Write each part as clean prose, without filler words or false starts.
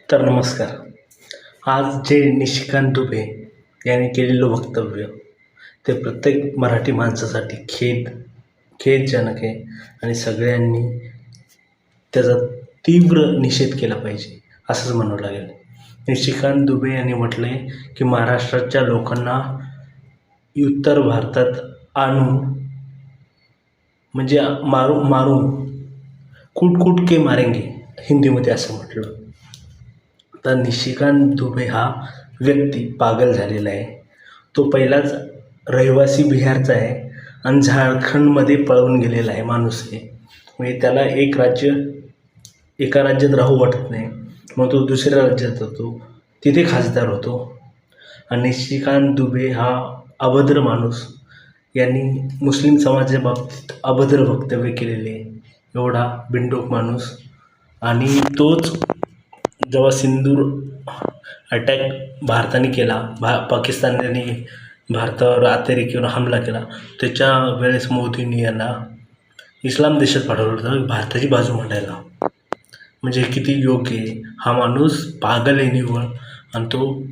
तर नमस्कार. आज जे निशिकांत दुबे यांनी केलेलं वक्तव्य ते प्रत्येक मराठी माणसासाठी खेदजनक आहे आणि सगळ्यांनी त्याचा तीव्र निषेध केला पाहिजे असंच म्हणावं लागेल. निशिकांत दुबे यांनी म्हटलं आहे की महाराष्ट्राच्या लोकांना उत्तर भारतात आणून म्हणजे मारून कूट कूट के मारेंगे हिंदीमध्ये असं म्हटलं. तर निशिकांत दुबे हा व्यक्ती पागल झालेला आहे. तो पहिलाच रहिवासी बिहारचा आहे आणि झारखंडमध्ये पळून गेलेला आहे माणूस आहे. म्हणजे त्याला एका राज्यात राहू वाटत नाही, मग तो दुसऱ्या राज्यात जातो, तिथे खासदार होतो. आणि निशिकांत दुबे हा अभद्र माणूस, यांनी मुस्लिम समाजाच्या बाबतीत अभद्र वक्तव्य केलेले, एवढा बिनडोक माणूस. आणि तोच जेव्हा सिंदूर अटॅक भारताने केला, पाकिस्तानने भारतावर अतिरेकीवर हमला केला, त्याच्या वेळेस मोदींनी यांना इस्लाम देशात पाठवलं होतं भारताची बाजू मांडायला. म्हणजे किती योग्य आहे. हा माणूस पागल आहे निव्वळ. आणि तो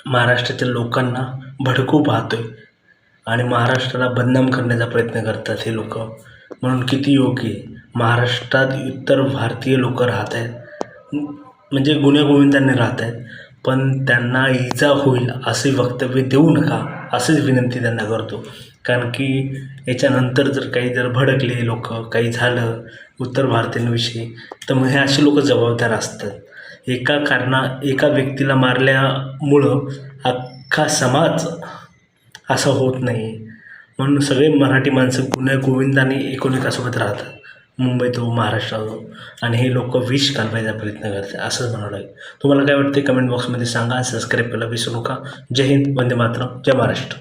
महाराष्ट्राच्या लोकांना भडकू पाहतोय आणि महाराष्ट्राला बदनाम करण्याचा प्रयत्न करतात हे लोक. म्हणून किती योग्य आहे. महाराष्ट्रात उत्तर भारतीय लोक राहत आहेत, म्हणजे गुण्यागोविंदाने राहत आहेत, पण त्यांना इजा होईल असे वक्तव्य देऊ नका अशीच विनंती त्यांना करतो. कारण की याच्यानंतर जर भडकले लोक, काही झालं उत्तर भारतीयांविषयी, तर मग हे असे लोक जबाबदार असतात. एका व्यक्तीला मारल्यामुळं अख्खा समाज असा होत नाही. म्हणून सगळे मराठी माणसं गुण्यागोविंदाने एकोणिकासोबत राहतात, मुंबईत हो महाराष्ट्रात हो. आणि हे लोक विष घालवायचा प्रयत्न करतात असंच म्हणावं लागेल. तुम्हाला काय वाटते कमेंट बॉक्समध्ये सांगा. सबस्क्राईब करायला विसरू नका. जय हिंद, वंदे मातरम, जय महाराष्ट्र.